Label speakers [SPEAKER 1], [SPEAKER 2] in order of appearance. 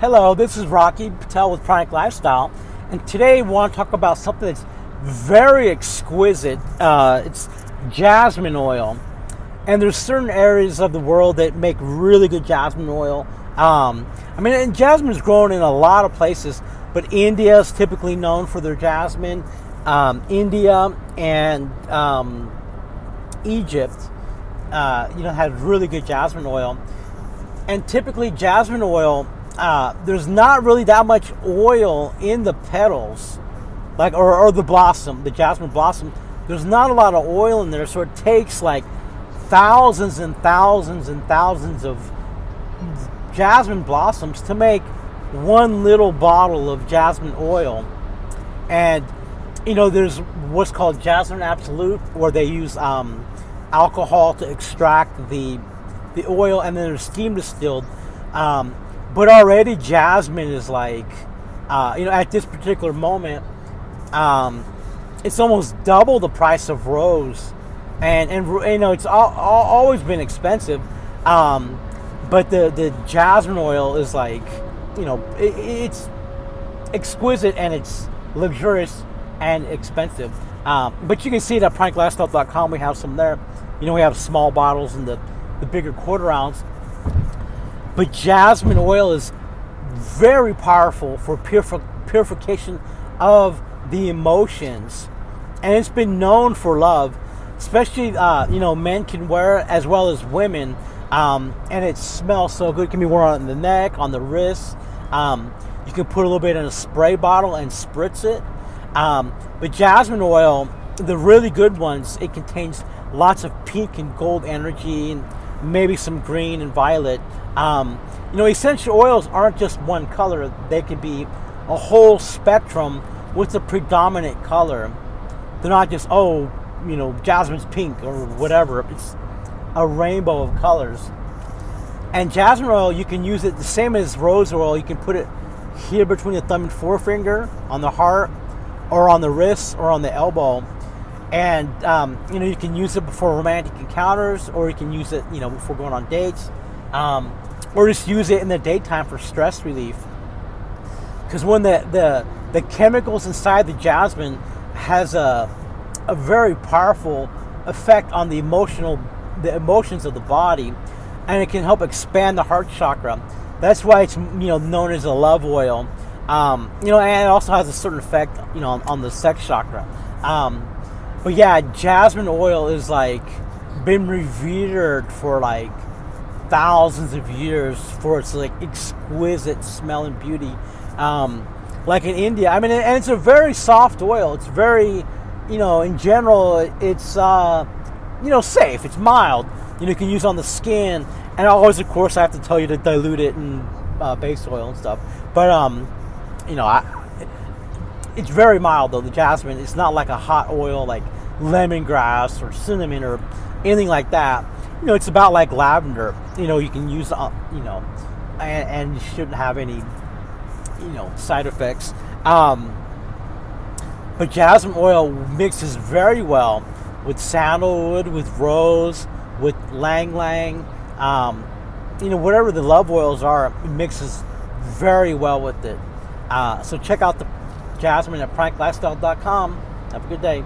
[SPEAKER 1] Hello, this is Rocky Patel with Chronic Lifestyle, and today we want to talk about something that's very exquisite. It's jasmine oil, and there's certain areas of the world that make really good jasmine oil. And jasmine is grown in a lot of places, but India is typically known for their jasmine. India and Egypt, had really good jasmine oil, and typically jasmine oil. There's not really that much oil in the petals, or the blossom, the jasmine blossom. There's not a lot of oil in there, so it takes like thousands and thousands and thousands of jasmine blossoms to make one little bottle of jasmine oil. And there's what's called Jasmine Absolute, where they use alcohol to extract the oil, and then they're steam distilled. But already jasmine is at this particular moment, it's almost double the price of rose, and it's always been expensive. But the jasmine oil is it's exquisite, and it's luxurious and expensive. But you can see it at PrankLifestyle.com. We have some there. We have small bottles and the bigger quarter ounce. But jasmine oil is very powerful for purification of the emotions. And it's been known for love, especially, men can wear it as well as women. And it smells so good. It can be worn on the neck, on the wrists. You can put a little bit in a spray bottle and spritz it. But jasmine oil, the really good ones, it contains lots of pink and gold energy, and maybe some green and violet. Essential oils aren't just one color. They can be a whole spectrum with a predominant color. They're not just, jasmine's pink or whatever. It's a rainbow of colors. And jasmine oil, you can use it the same as rose oil. You can put it here between the thumb and forefinger, on the heart, or on the wrist, or on the elbow. And, you can use it before romantic encounters, or you can use it, before going on dates, or just use it in the daytime for stress relief. Because when the chemicals inside the jasmine has a very powerful effect on the emotions of the body, and it can help expand the heart chakra. That's why it's, known as a love oil. And it also has a certain effect, on the sex chakra. But yeah, jasmine oil is been revered for thousands of years for its exquisite smell and beauty. In India, and it's a very soft oil. It's very, in general, it's safe. It's mild. You can use on the skin, and always, of course, I have to tell you to dilute it in base oil and stuff. But it's very mild, though, the jasmine. It's not like a hot oil like lemongrass or cinnamon or anything like that. It's about like lavender. You can use, and you shouldn't have any, side effects. But jasmine oil mixes very well with sandalwood, with rose, with lang lang. Whatever the love oils are, it mixes very well with it. So check out the jasmine at PrankLifestyle.com. Have a good day.